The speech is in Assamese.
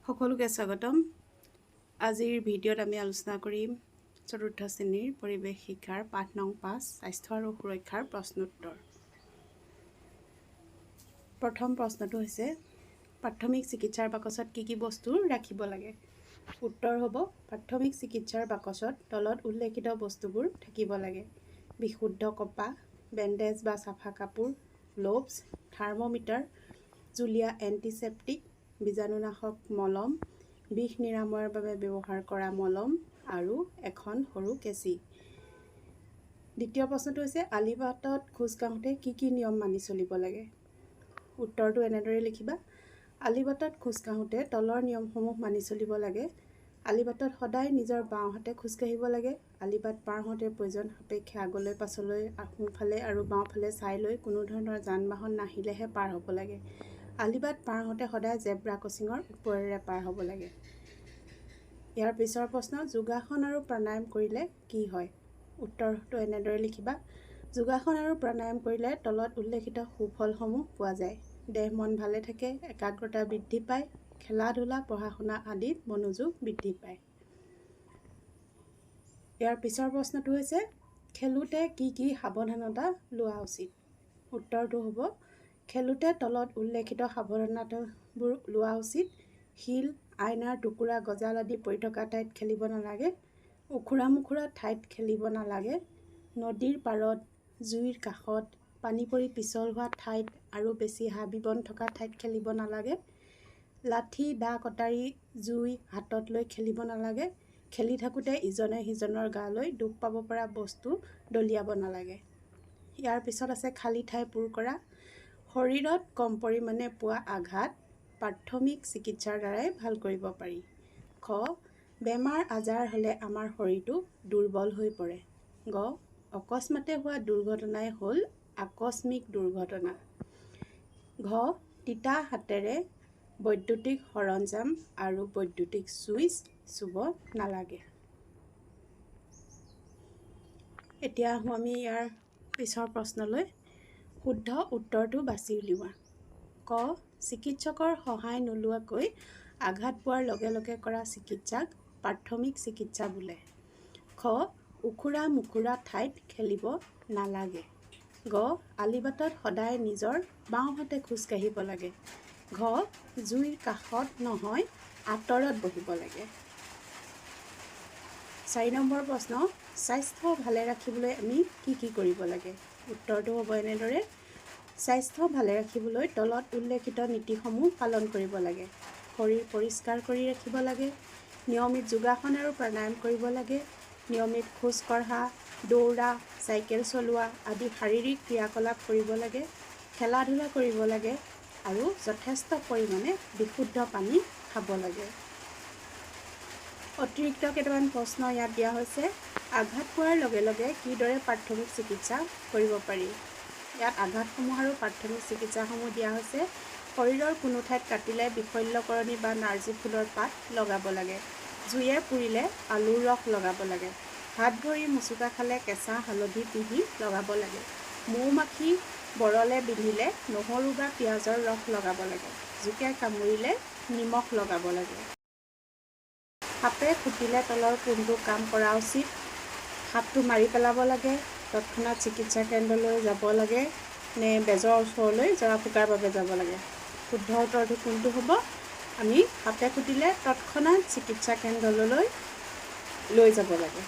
সকলোকে স্বাগতম। আজিৰ ভিডিঅ'ত আমি আলোচনা কৰিম চতুৰ্থ শ্ৰেণীৰ পৰিৱেশ শিক্ষাৰ পাঠ নং 5 স্বাস্থ্য আৰু সুৰক্ষাৰ প্ৰশ্নোত্তৰ। প্ৰথম প্ৰশ্নটো হৈছে প্ৰাথমিক চিকিৎসাৰ বাকচত কি বস্তু ৰাখিব লাগে? উত্তৰ হ'ব প্ৰাথমিক চিকিৎসাৰ বাকচত তলত উল্লেখিত বস্তুবোৰ থাকিব লাগে। বিশুদ্ধ কপাহ, বেণ্ডেজ বা চাফা কাপোৰ, গ্লোভছ, থাৰ্মোমিটাৰ, জুলীয়া এণ্টিছেপ্টিক, বীজাণুনাশক মলম, বিষ নিৰাময়ৰ বাবে ব্যৱহাৰ কৰা মলম আৰু এখন সৰু কেঁচি। দ্বিতীয় প্ৰশ্নটো হৈছে আলিবাটত খোজ কাঢ়োঁতে কি নিয়ম মানি চলিব লাগে? উত্তৰটো এনেদৰে লিখিবা। আলিবাটত খোজ কাঢ়োঁতে তলৰ নিয়মসমূহ মানি চলিব লাগে। আলিবাটত সদায় নিজৰ বাওঁহাতে খোজকাঢ়িব লাগে। আলিবাট পাৰ হওঁতে প্ৰয়োজন সাপেক্ষে আগলৈ পাছলৈ সোঁফালে আৰু বাওঁফালে চাই লৈ কোনো ধৰণৰ যান বাহন নাহিলেহে পাৰ হ'ব লাগে। আলিবাট পাৰ হওঁতে সদায় জেব্ৰা ক্ৰচিঙৰ ওপৰেৰে পাৰ হ'ব লাগে। ইয়াৰ পিছৰ প্ৰশ্ন যোগাসন আৰু প্ৰাণায়াম কৰিলে কি হয়? উত্তৰটো এনেদৰে লিখিবা। যোগাসন আৰু প্ৰাণায়াম কৰিলে তলত উল্লেখিত সুফলসমূহ পোৱা যায়। দেহ মন ভালে থাকে, একাগ্ৰতা বৃদ্ধি পায়, খেলা ধূলা পঢ়া শুনা আদিত মনোযোগ বৃদ্ধি পায়। ইয়াৰ পিছৰ প্ৰশ্নটো হৈছে খেলোঁতে কি সাৱধানতা লোৱা উচিত? উত্তৰটো হ'ব খেলোঁতে তলত উল্লেখিত সাৱধানতাবোৰ লোৱা উচিত। শিল, আইনাৰ টুকুৰা, গজাল আদি পৰি থকা ঠাইত খেলিব নালাগে। উখুৰা মুখুৰা ঠাইত খেলিব নালাগে। নদীৰ পাৰত, জুইৰ কাষত, পানী পৰি পিছল হোৱা ঠাইত আৰু বেছি হাবি বন থকা ঠাইত খেলিব নালাগে। লাঠি, দা, কটাৰী, জুই হাতত লৈ খেলিব নালাগে। খেলি থাকোঁতে ইজনে সিজনৰ গালৈ দুখ পাব পৰা বস্তু দলিয়াব নালাগে। ইয়াৰ পিছত আছে খালী ঠাই পূৰ কৰা। শৰীৰত কম পৰিমাণে পোৱা আঘাত প্ৰাথমিক চিকিৎসাৰ দ্বাৰাই ভাল কৰিব পাৰি। খ. বেমাৰ আজাৰ হ'লে আমাৰ শৰীৰটো দুৰ্বল হৈ পৰে। গ. অকস্মাতে হোৱা দুৰ্ঘটনাই হ'ল আকস্মিক দুৰ্ঘটনা। ঘ. তিতা হাতেৰে বৈদ্যুতিক সৰঞ্জাম আৰু বৈদ্যুতিক ছুইচ চুব নালাগে। এতিয়া আহোঁ আমি ইয়াৰ পিছৰ প্ৰশ্নলৈ। শুদ্ধ উত্তৰটো বাছি উলিওৱা। ক. চিকিৎসকৰ সহায় নোলোৱাকৈ আঘাত পোৱাৰ লগে লগে কৰা চিকিৎসাক প্ৰাথমিক চিকিৎসা বোলে। খ. উখুৰা মুখুৰা ঠাইত খেলিব নালাগে। গ. আলিবাটত সদায় নিজৰ বাওঁহাতে খোজকাঢ়িব লাগে। ঘ. জুইৰ কাষত নহয় আঁতৰত বহিব লাগে। 4 নম্বৰ প্ৰশ্ন স্বাস্থ্য ভালে ৰাখিবলৈ আমি কি কৰিব লাগে? উত্তৰটো হ'ব এনেদৰে। স্বাস্থ্য ভালে ৰাখিবলৈ তলত উল্লেখিত নীতিসমূহ পালন কৰিব লাগে। শৰীৰ পৰিষ্কাৰ কৰি ৰাখিব লাগে। নিয়মিত যোগাসন আৰু প্ৰাণায়াম কৰিব লাগে। নিয়মিত খোজ কঢ়া, দৌৰা, চাইকেল চলোৱা আদি শাৰীৰিক ক্ৰিয়াকলাপ কৰিব লাগে। খেলা ধূলা কৰিব লাগে আৰু যথেষ্ট পৰিমাণে বিশুদ্ধ পানী খাব লাগে। অতিৰিক্ত কেইটামান প্ৰশ্ন ইয়াত দিয়া হৈছে। আঘাত পোৱাৰ লগে লগে কিদৰে প্ৰাথমিক চিকিৎসা কৰিব পাৰি? ইয়াত আঘাতসমূহ আৰু প্ৰাথমিক চিকিৎসাসমূহ দিয়া হৈছে। শৰীৰৰ কোনো ঠাইত কাটিলে বিশল্যকৰণী বা নাৰ্জী ফুলৰ পাত লগাব লাগে। জুইয়ে পুৰিলে আলুৰ ৰস লগাব লাগে। হাত ভৰি মুচুকা খালে কেঁচা হালধি পিহি লগাব লাগে। মৌ-মাখি বৰলে বিন্ধিলে নহৰু বা পিঁয়াজৰ ৰস লগাব লাগে। জোকে কামুৰিলে নিমখ লগাব লাগে। সাপে খুটিলে তলৰ কোনটো কাম কৰা উচিত? সাপটো মাৰি পেলাব লাগে, তৎক্ষণাত চিকিৎসা কেন্দ্ৰলৈ যাব লাগে নে বেজৰ ওচৰলৈ জৰা ফুকাৰ বাবে যাব লাগে? শুদ্ধ উত্তৰটো কোনটো হ'ব? আমি সাপে খুটিলে তৎক্ষণাত চিকিৎসা কেন্দ্ৰলৈ লৈ যাব লাগে।